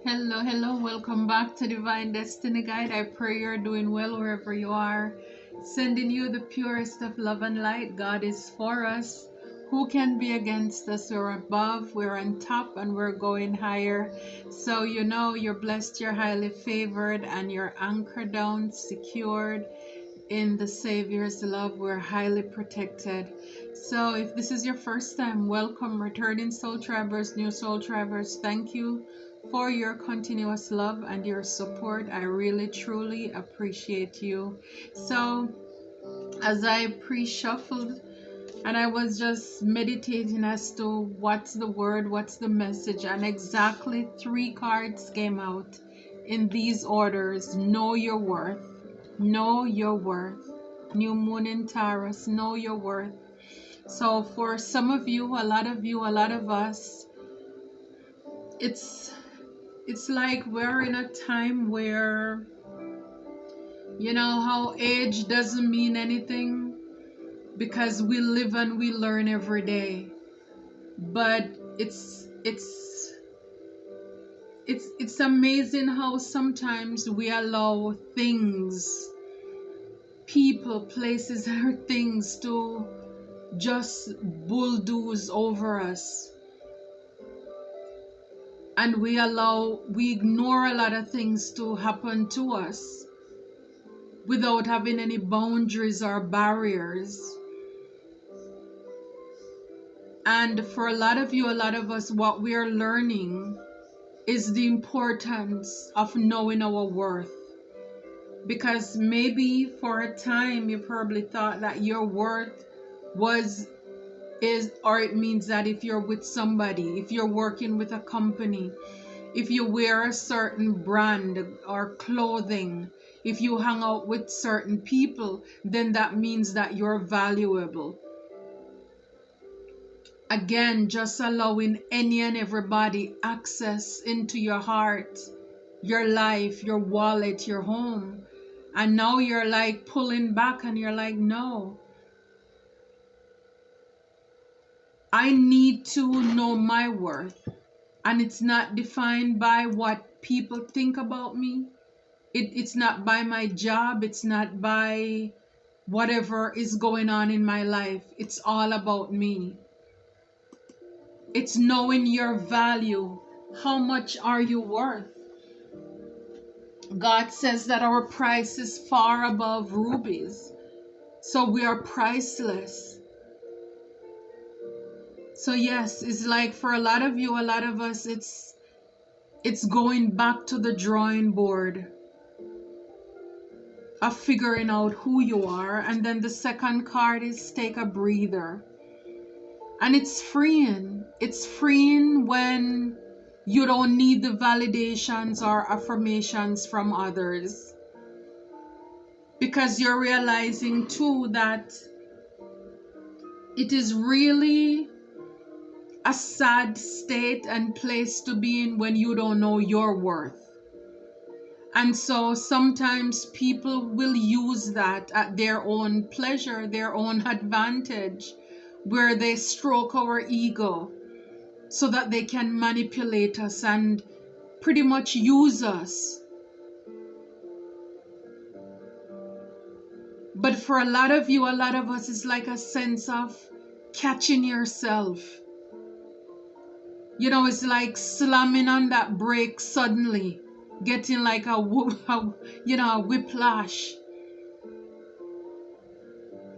Hello, hello, welcome back to Divine Destiny Guide. I pray you're doing well wherever you are. Sending you the purest of love and light. God is for us. Who can be against us? We're above, we're on top, and we're going higher. So, you're blessed, you're highly favored, and you're anchored down, secured in the Savior's love. We're highly protected. So, if this is your first time, welcome, returning soul travelers, new soul travelers. Thank you for your continuous love and your support. I really truly appreciate you. So, as I pre-shuffled and I was just meditating as to what's the word, what's the message, and exactly three cards came out in these orders. Know your worth. Know your worth. New moon in Taurus. Know your worth. So for some of you, a lot of you, a lot of us, it's like we're in a time where how age doesn't mean anything because we live and we learn every day. But it's amazing how sometimes we allow things, people, places, or things to just bulldoze over us. And we ignore a lot of things to happen to us without having any boundaries or barriers. And for a lot of you, a lot of us, what we are learning is the importance of knowing our worth. Because maybe for a time you probably thought that your worth it means that if you're with somebody, if you're working with a company, if you wear a certain brand or clothing, if you hang out with certain people, then that means that you're valuable. Again, just allowing any and everybody access into your heart, your life, your wallet, your home. And now you're like pulling back and you're like, no, I need to know my worth. And it's not defined by what people think about me. It's not by my job. It's not by whatever is going on in my life. It's all about me. It's knowing your value. How much are you worth? God says that our price is far above rubies. So we are priceless. So yes, it's like for a lot of you, a lot of us, it's going back to the drawing board of figuring out who you are. And then the second card is take a breather. And it's freeing. It's freeing when you don't need the validations or affirmations from others. Because you're realizing too that it is really a sad state and place to be in when you don't know your worth. And so sometimes people will use that at their own pleasure, their own advantage, where they stroke our ego so that they can manipulate us and pretty much use us. But for a lot of you, a lot of us, it's like a sense of catching yourself. It's like slamming on that brake suddenly, getting like a whiplash.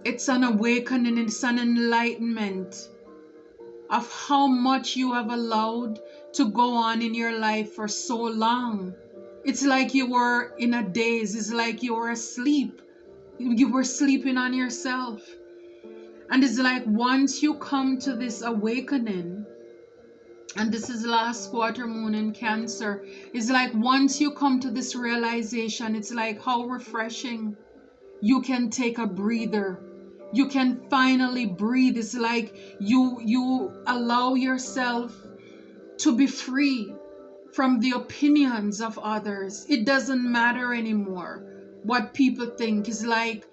It's an awakening, it's an enlightenment of how much you have allowed to go on in your life for so long. It's like you were in a daze. It's like you were asleep. You were sleeping on yourself. And it's like once you come to this awakening, and this is last quarter moon in Cancer, it's like once you come to this realization, it's like how refreshing. You can take a breather. You can finally breathe. It's like you allow yourself to be free from the opinions of others. It doesn't matter anymore what people think. It's like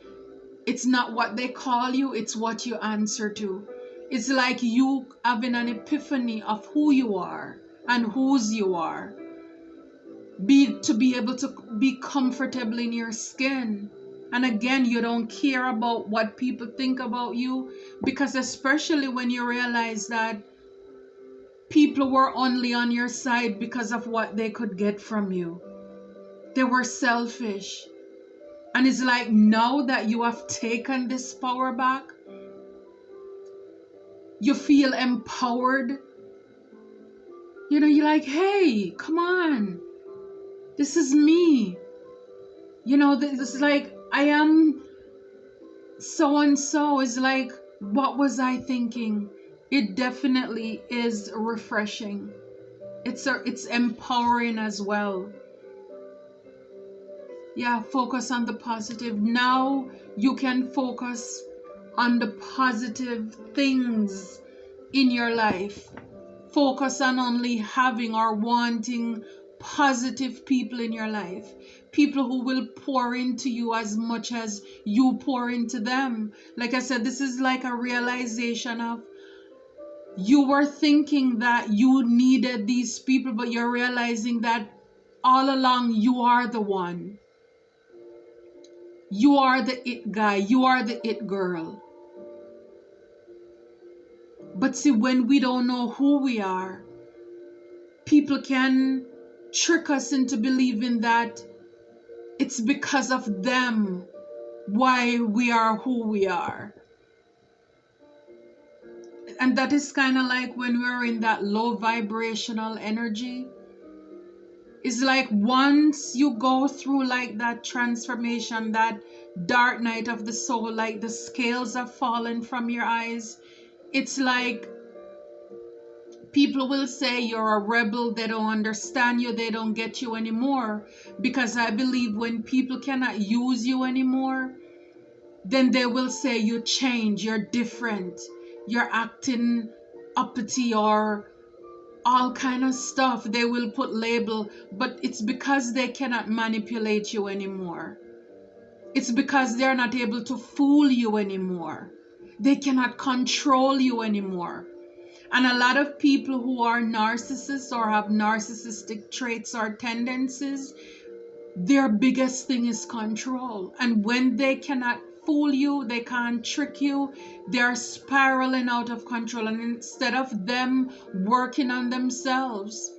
it's not what they call you, it's what you answer to. It's like you having an epiphany of who you are and whose you are. to be able to be comfortable in your skin. And again, you don't care about what people think about you, because especially when you realize that people were only on your side because of what they could get from you. They were selfish. And it's like, now that you have taken this power back, you feel empowered. You know, you're like, hey, come on. This is me. You know, this is like, I am so and so. Is like, what was I thinking? It definitely is refreshing. It's empowering as well. Yeah, focus on the positive. Now you can focus on the positive things in your life. Focus on only having or wanting positive people in your life. People who will pour into you as much as you pour into them. Like I said, this is like a realization of, you were thinking that you needed these people, but you're realizing that all along you are the one. You are the it guy. You are the it girl. But see, when we don't know who we are, people can trick us into believing that it's because of them why we are who we are. And that is kind of like when we're in that low vibrational energy. It's like once you go through like that transformation, that dark night of the soul, like the scales have fallen from your eyes, it's like people will say you're a rebel, they don't understand you, they don't get you anymore. Because I believe when people cannot use you anymore, then they will say you change, you're different, you're acting uppity or all kind of stuff. They will put label, but it's because they cannot manipulate you anymore. It's because they're not able to fool you anymore. They cannot control you anymore. And a lot of people who are narcissists or have narcissistic traits or tendencies, their biggest thing is control. And when they cannot fool you, they can't trick you, they're spiraling out of control. And instead of them working on themselves,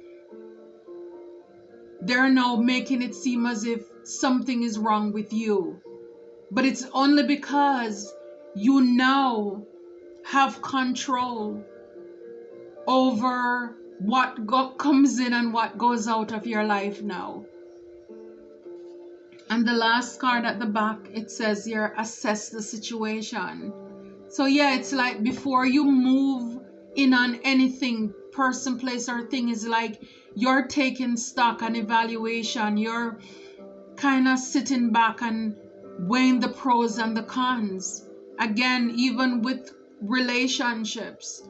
they're now making it seem as if something is wrong with you. But it's only because you now have control over what comes in and what goes out of your life now. And the last card at the back, it says here, assess the situation. So yeah, it's like before you move in on anything, person, place, or thing, is like you're taking stock and evaluation. You're kind of sitting back and weighing the pros and the cons. Again, even with relationships,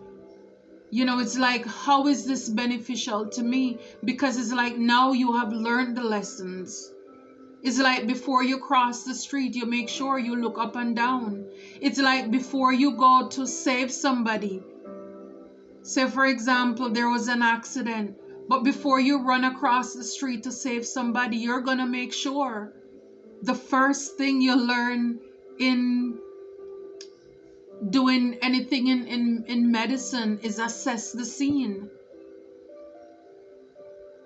you know, it's like, how is this beneficial to me? Because it's like now you have learned the lessons. It's like before you cross the street, you make sure you look up and down. It's like before you go to save somebody. Say, for example, there was an accident, but before you run across the street to save somebody, you're going to make sure. The first thing you learn in doing anything in medicine is assess the scene.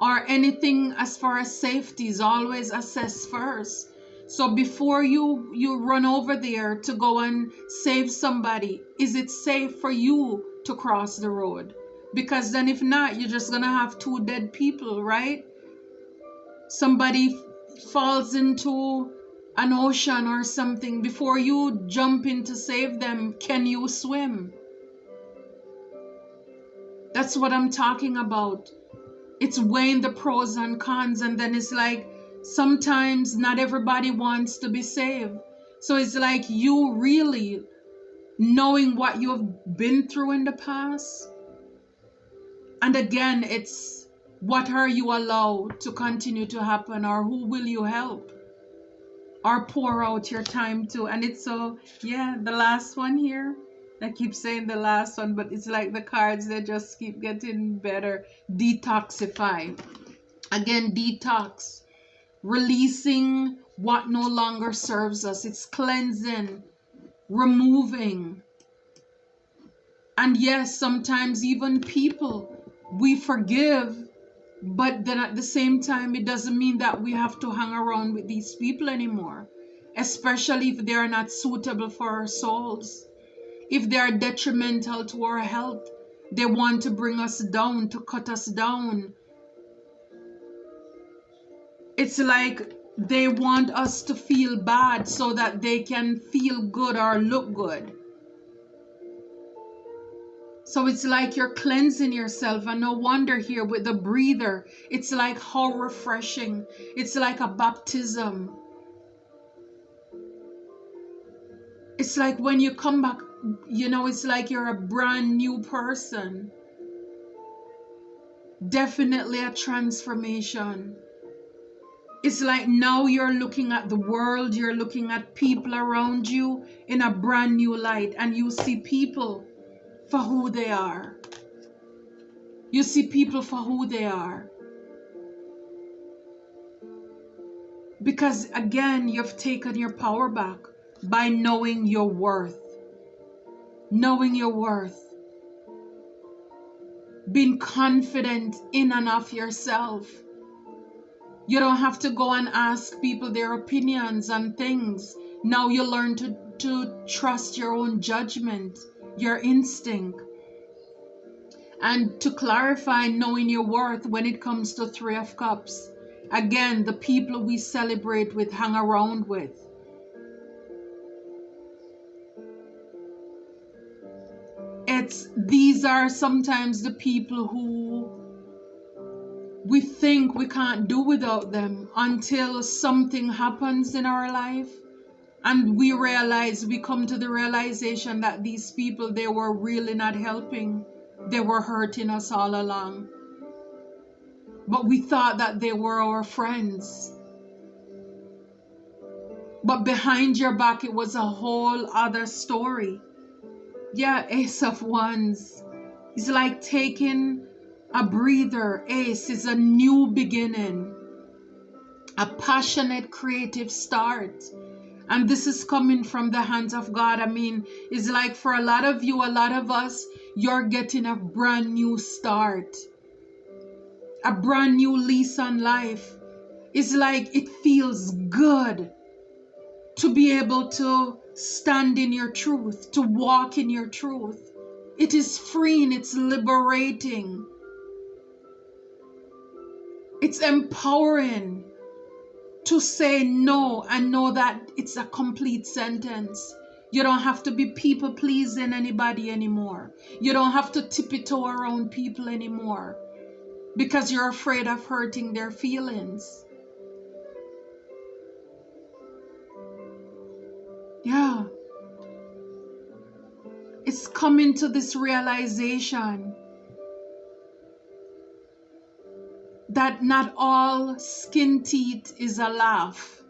Or anything as far as safety is always assess first. So before you run over there to go and save somebody, is it safe for you to cross the road? Because then if not, you're just gonna have two dead people, right? Somebody falls into an ocean or something. Before you jump in to save them, can you swim? That's what I'm talking about. It's weighing the pros and cons, and then it's like sometimes not everybody wants to be saved. So it's like you really knowing what you have been through in the past. And again, it's what are you allowed to continue to happen, or who will you help or pour out your time to? And it's so, yeah, the last one here. I keep saying the last one, but it's like the cards, they just keep getting better. Detoxify. Again, detox, releasing what no longer serves us. It's cleansing, removing. And yes, sometimes even people we forgive, but then at the same time, it doesn't mean that we have to hang around with these people anymore, especially if they are not suitable for our souls, if they are detrimental to our health. They want to bring us down, to cut us down. It's like they want us to feel bad so that they can feel good or look good. So it's like you're cleansing yourself, and no wonder here with the breather, it's like how refreshing. It's like a baptism. It's like when you come back, it's like you're a brand new person. Definitely a transformation. It's like now you're looking at the world, you're looking at people around you in a brand new light, and you see people for who they are. You see people for who they are. Because again, you've taken your power back by knowing your worth. Knowing your worth. Being confident in and of yourself. You don't have to go and ask people their opinions on things. Now you learn to trust your own judgment, your instinct. And to clarify knowing your worth when it comes to Three of Cups. Again, the people we celebrate with, hang around with. These are sometimes the people who we think we can't do without them until something happens in our life. And we come to the realization that these people, they were really not helping. They were hurting us all along. But we thought that they were our friends. But behind your back, it was a whole other story. Yeah, Ace of Wands. It's like taking a breather. Ace is a new beginning. A passionate, creative start. And this is coming from the hands of God. I mean, it's like for a lot of you, a lot of us, you're getting a brand new start. A brand new lease on life. It's like it feels good to be able to stand in your truth, to walk in your truth. It is freeing, it's liberating. It's empowering to say no and know that it's a complete sentence. You don't have to be people pleasing anybody anymore. You don't have to tiptoe around people anymore because you're afraid of hurting their feelings. Yeah. It's coming to this realization that not all skin teeth is a laugh.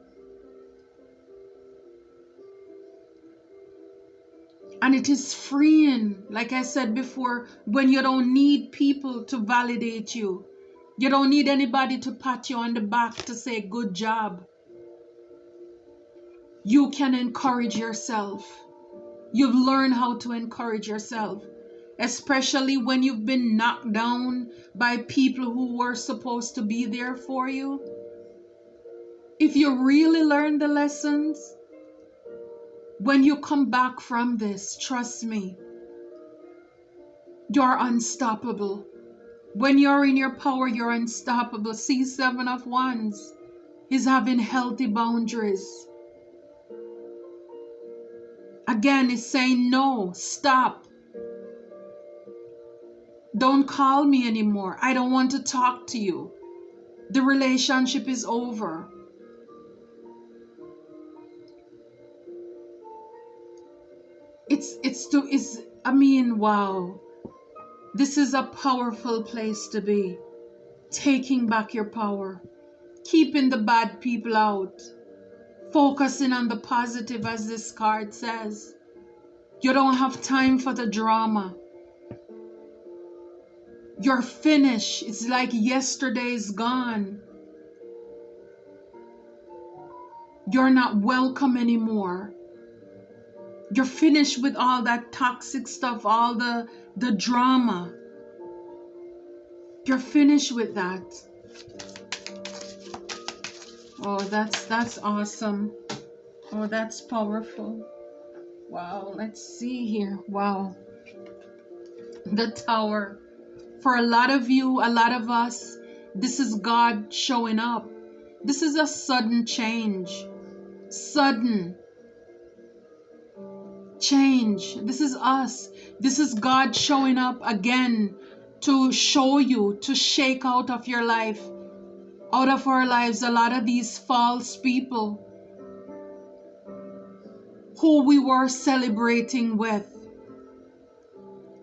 And it is freeing, like I said before, when you don't need people to validate you. You don't need anybody to pat you on the back to say good job. You can encourage yourself. You've learned how to encourage yourself, especially when you've been knocked down by people who were supposed to be there for you. If you really learn the lessons, when you come back from this, trust me, you're unstoppable. When you're in your power, you're unstoppable. See, Seven of Wands is having healthy boundaries. Again, it's saying no, stop. Don't call me anymore. I don't want to talk to you. The relationship is over. Wow. This is a powerful place to be. Taking back your power. Keeping the bad people out. Focusing on the positive, as this card says. You don't have time for the drama. You're finished. It's like yesterday's gone. You're not welcome anymore. You're finished with all that toxic stuff, all the drama. You're finished with that. Oh, that's awesome. Oh, that's powerful. Wow, let's see here. Wow. The Tower. For a lot of you, a lot of us, this is God showing up. This is a sudden change. Sudden change. This is us. This is God showing up again to show you, to shake out of your life, out of our lives, a lot of these false people who we were celebrating with.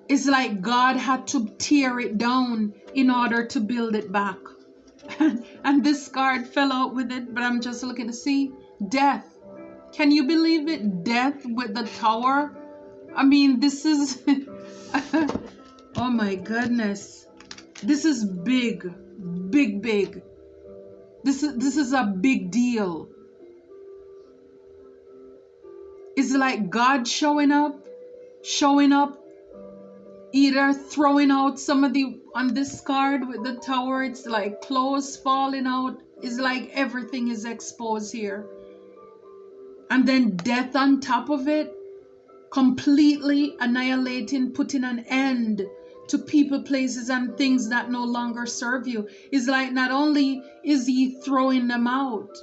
It's like God had to tear it down in order to build it back. And this card fell out with it, but I'm just looking to see death. Can you believe it? Death with the Tower. I mean, this is oh my goodness. This is big, big, big. This is a big deal. It's like God showing up, either throwing out some of the, on this card with the Tower, it's like clothes falling out. It's like everything is exposed here. And then death on top of it, completely annihilating, putting an end to people, places, and things that no longer serve you. It's like not only is he throwing them out,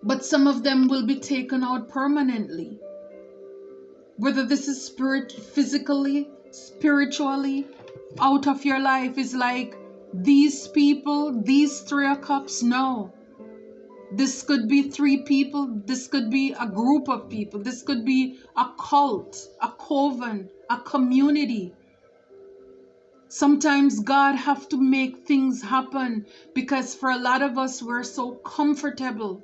but some of them will be taken out permanently. Whether this is physically, spiritually, out of your life, is like these people, these 3 of Cups, no. This could be 3 people, this could be a group of people, this could be a cult, a coven, a community. Sometimes God have to make things happen because for a lot of us, we're so comfortable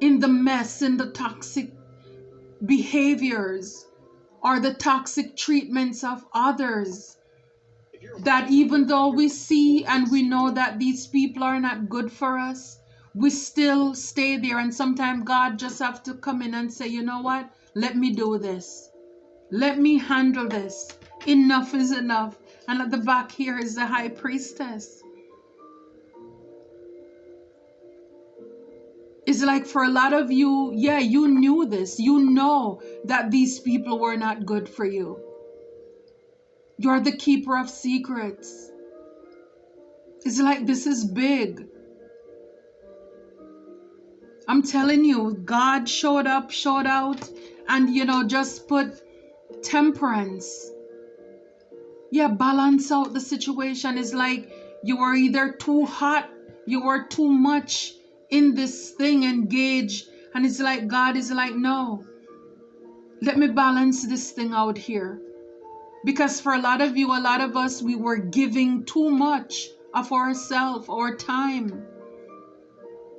in the mess, in the toxic behaviors or the toxic treatments of others, that even though we see and we know that these people are not good for us, we still stay there. And sometimes God just have to come in and say, you know what, let me do this, let me handle this. Enough is enough. And at the back here is the High Priestess. It's like for a lot of you, yeah, you knew this. You know that these people were not good for you. You're the keeper of secrets. It's like this is big. I'm telling you, God showed up, showed out, and just put temperance. Yeah, balance out the situation. It's like you were either too hot, you were too much in this thing, engaged, and it's like God is like, no, let me balance this thing out here. Because for a lot of you, a lot of us, we were giving too much of ourselves, our time.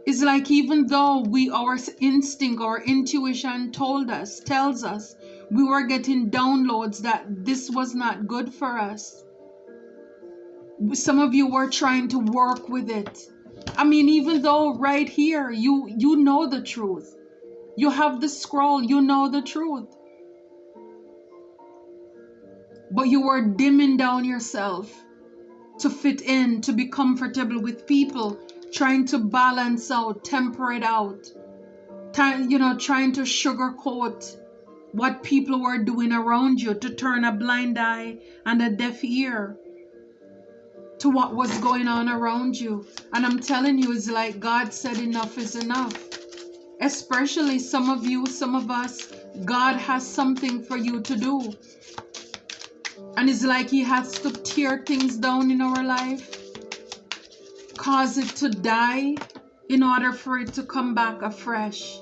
It's like even though our instinct or intuition tells us we were getting downloads that this was not good for us. Some of you were trying to work with it. I mean, even though right here, you know the truth. You have the scroll, you know the truth. But you were dimming down yourself to fit in, to be comfortable with people, trying to balance out, temper it out, trying to sugarcoat what people were doing around you, to turn a blind eye and a deaf ear to what was going on around you. And I'm telling you, it's like God said enough is enough. Especially some of you, some of us, God has something for you to do. And it's like he has to tear things down in our life, cause it to die in order for it to come back afresh.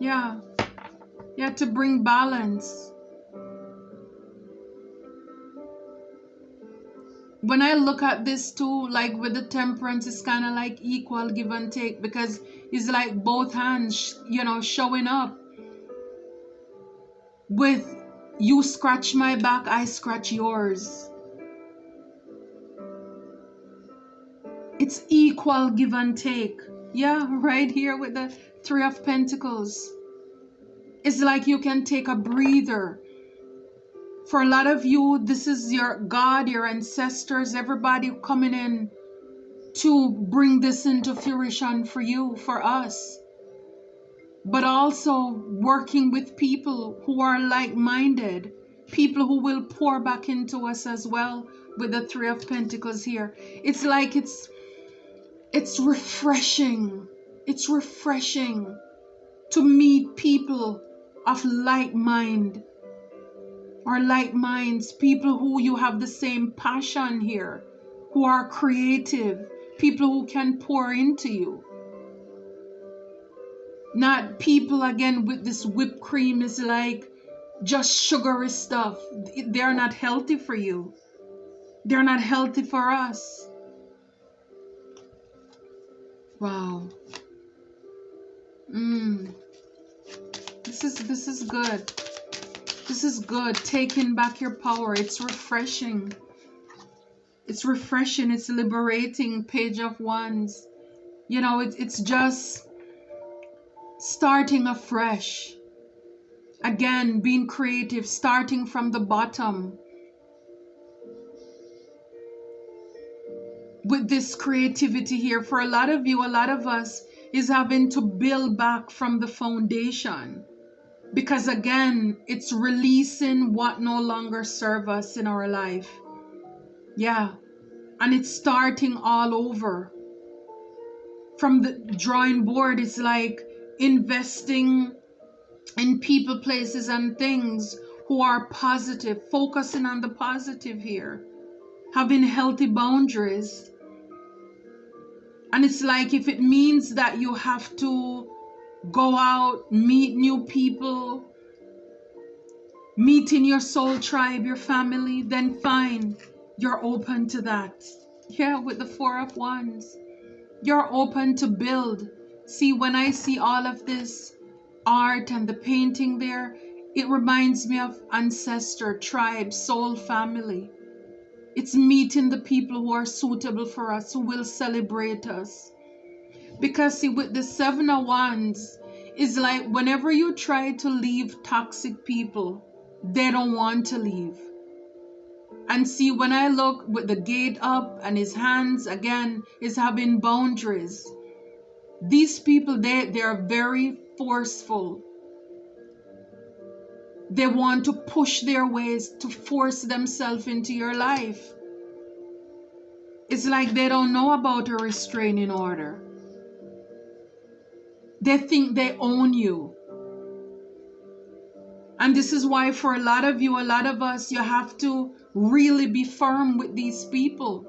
Yeah. Yeah, to bring balance. When I look at this too, like with the temperance, it's kind of like equal give and take, because it's like both hands, showing up with you scratch my back, I scratch yours. It's equal give and take. Yeah, right here with the Three of Pentacles. It's like you can take a breather. For a lot of you, this is your God, your ancestors, everybody coming in to bring this into fruition for you, for us. But also working with people who are like-minded, people who will pour back into us as well with the Three of Pentacles here. It's like it's refreshing. It's refreshing to meet people of like mind or like minds, people who you have the same passion here, who are creative, people who can pour into you. Not people again with this whipped cream is like just sugary stuff. They're not healthy for you. They're not healthy for us. Wow. This is good. This is good. Taking back your power. It's refreshing. It's refreshing. It's liberating. Page of Wands. You know, it's just starting afresh. Again, being creative, starting from the bottom. With this creativity here, for a lot of you, a lot of us, is having to build back from the foundation. Because again, it's releasing what no longer serves us in our life. Yeah. And it's starting all over. From the drawing board, it's like investing in people, places, and things who are positive, focusing on the positive here, having healthy boundaries. And it's like if it means that you have to go out, meet new people, meet in your soul tribe, your family, then fine, you're open to that. Yeah, with the Four of Wands, you're open to build. See, when I see all of this art and the painting there, it reminds me of ancestor, tribe, soul, family. It's meeting the people who are suitable for us, who will celebrate us. Because see, with the Seven of Wands, it's like whenever you try to leave toxic people, they don't want to leave. And see, when I look with the gate up and his hands again is having boundaries, these people, they are very forceful. They want to push their ways to force themselves into your life. It's like they don't know about a restraining order. They think they own you. And this is why for a lot of you, a lot of us, you have to really be firm with these people.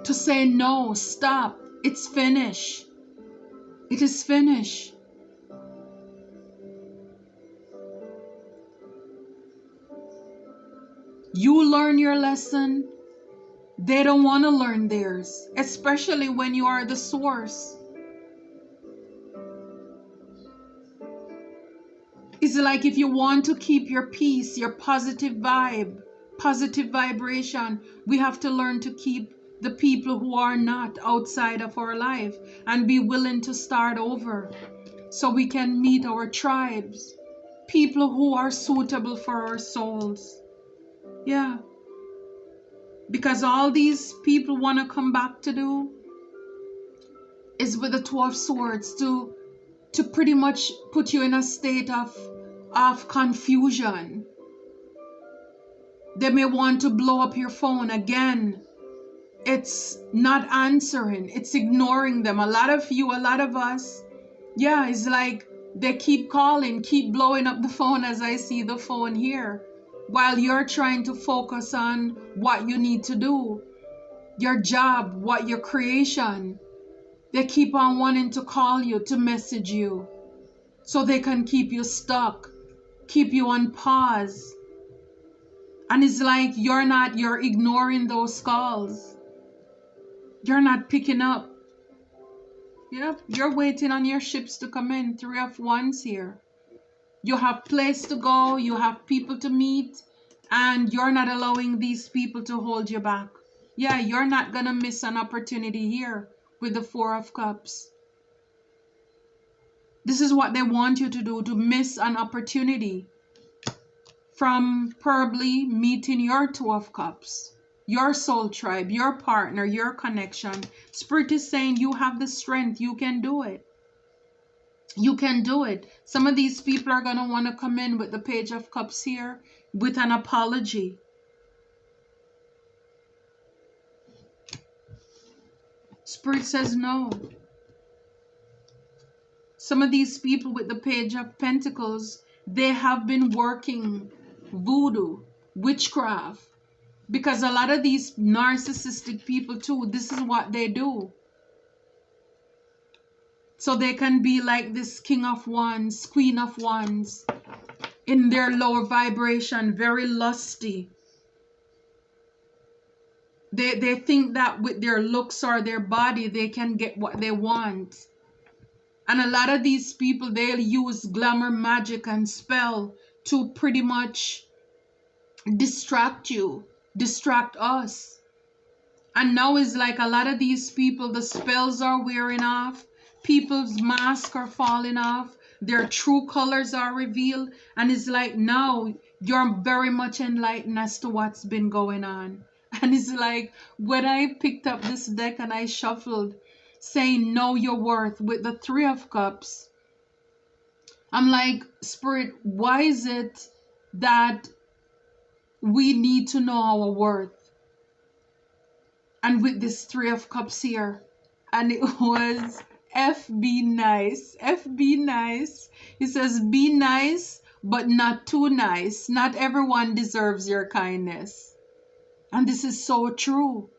To say no, stop, it's finished. It is finished. You learn your lesson, they don't want to learn theirs, especially when you are the source. It's like if you want to keep your peace, your positive vibe, positive vibration, we have to learn to keep the people who are not outside of our life and be willing to start over so we can meet our tribes, people who are suitable for our souls. Yeah. Because all these people want to come back to do is with the Two of Swords to pretty much put you in a state of confusion. They may want to blow up your phone again. It's not answering. It's ignoring them. A lot of you, a lot of us, yeah, it's like they keep calling, keep blowing up the phone as I see the phone here, while you're trying to focus on what you need to do, your job, what your creation. They keep on wanting to call you, to message you, so they can keep you stuck, keep you on pause. And it's like you're ignoring those calls. You're not picking up. Yep, you're waiting on your ships to come in. Three of Wands here. You have place to go, you have people to meet, And you're not allowing these people to hold you back. Yeah, you're not going to miss an opportunity here with the Four of Cups. This is what they want you to do, to miss an opportunity from probably meeting your Two of Cups, your soul tribe, your partner, your connection. Spirit is saying you have the strength. You can do it. You can do it. Some of these people are going to want to come in with the Page of Cups here with an apology. Spirit says no. Some of these people with the Page of Pentacles, they have been working voodoo, witchcraft. Because a lot of these narcissistic people too, this is what they do. So they can be like this King of Wands, Queen of Wands, in their lower vibration, very lusty. They think that with their looks or their body, they can get what they want. And a lot of these people, they'll use glamour, magic, and spell to pretty much distract you, distract us. And now it's like a lot of these people, the spells are wearing off. People's masks are falling off. Their true colors are revealed. And it's like now you're very much enlightened as to what's been going on. And it's like when I picked up this deck and I shuffled, saying know your worth with the Three of Cups, I'm like, Spirit, why is it that we need to know our worth? And with this Three of Cups here, and it was F be nice. F be nice. It says be nice, but not too nice. Not everyone deserves your kindness. And this is so true.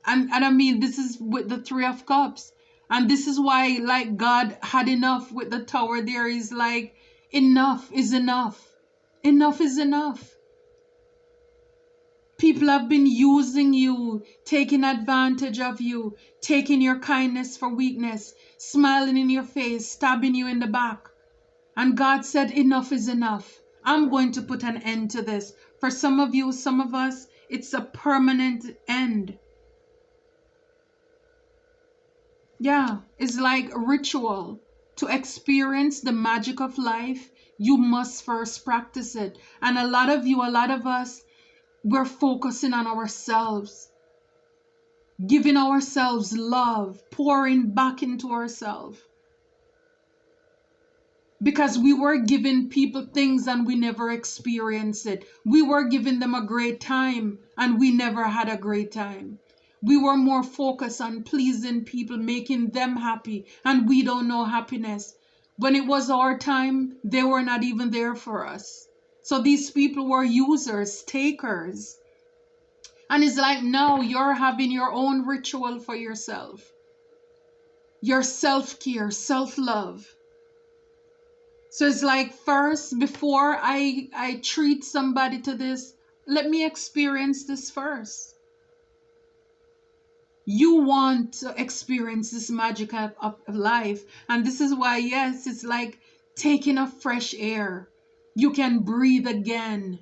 And I mean, this is with the Three of Cups. And this is why, like, God had enough with the Tower there. He's like, enough is enough. Enough is enough. People have been using you, taking advantage of you, taking your kindness for weakness, smiling in your face, stabbing you in the back. And God said, enough is enough. I'm going to put an end to this. For some of you, some of us, it's a permanent end. Yeah, it's like a ritual. To experience the magic of life, you must first practice it. And a lot of you, a lot of us, we're focusing on ourselves, giving ourselves love, pouring back into ourselves. Because we were giving people things and we never experienced it. We were giving them a great time and we never had a great time. We were more focused on pleasing people, making them happy, and we don't know happiness. When it was our time, they were not even there for us. So these people were users, takers. And it's like now you're having your own ritual for yourself. Your self-care, self-love. So it's like first, before I treat somebody to this, let me experience this first. You want to experience this magic of life. And this is why, yes, it's like taking a fresh air. You can breathe again.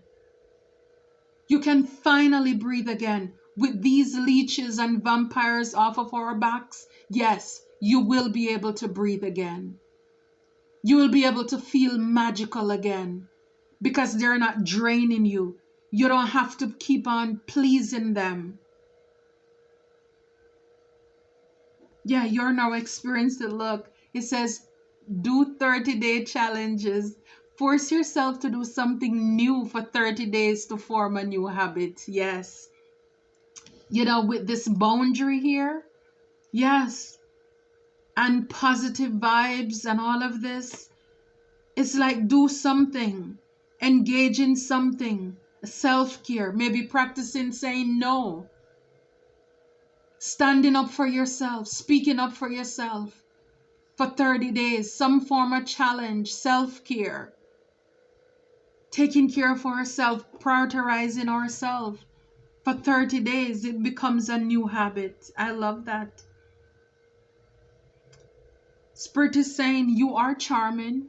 You can finally breathe again. With these leeches and vampires off of our backs, yes, you will be able to breathe again. You will be able to feel magical again because they're not draining you. You don't have to keep on pleasing them. Yeah, you're now experienced it. Look, it says do 30-day challenges. Force yourself to do something new for 30 days to form a new habit. Yes. You know, with this boundary here. Yes. And positive vibes and all of this. It's like do something. Engage in something. Self-care. Maybe practicing saying no. Standing up for yourself. Speaking up for yourself. For 30 days. Some form of challenge. Self-care. Taking care of ourselves. Prioritizing ourselves. For 30 days. It becomes a new habit. I love that. Spirit is saying you are charming.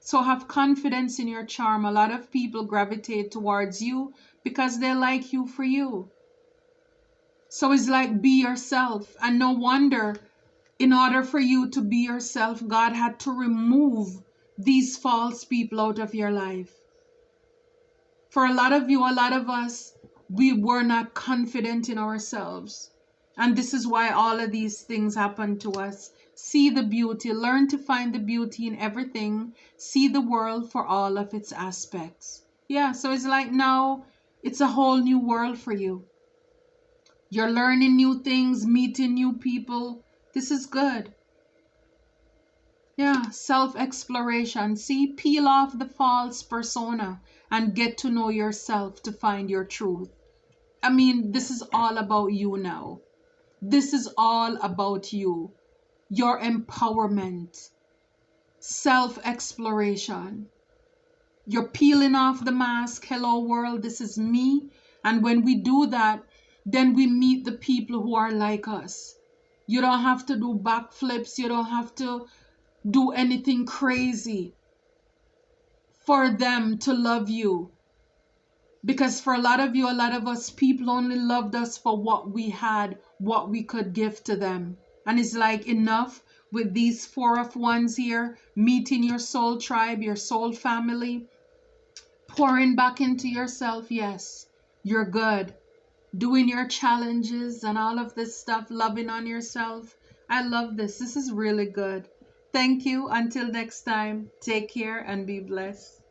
So have confidence in your charm. A lot of people gravitate towards you because they like you for you. So it's like be yourself. And no wonder, in order for you to be yourself, God had to remove these false people out of your life. For a lot of you, a lot of us, we were not confident in ourselves. And this is why all of these things happen to us. See the beauty, learn to find the beauty in everything, see the world for all of its aspects. Yeah, so it's like now it's a whole new world for you. You're learning new things, meeting new people. This is good. Yeah, self-exploration. See, peel off the false persona and get to know yourself to find your truth. I mean, this is all about you now. This is all about you, your empowerment, self-exploration. You're peeling off the mask. Hello, world, this is me. And when we do that, then we meet the people who are like us. You don't have to do backflips. You don't have to do anything crazy for them to love you. Because for a lot of you, a lot of us, people only loved us for what we had, what we could give to them. And it's like enough with these 4 of Wands here, meeting your soul tribe, your soul family, pouring back into yourself. Yes, you're good. Doing your challenges and all of this stuff, loving on yourself. I love this. This is really good. Thank you. Until next time, take care and be blessed.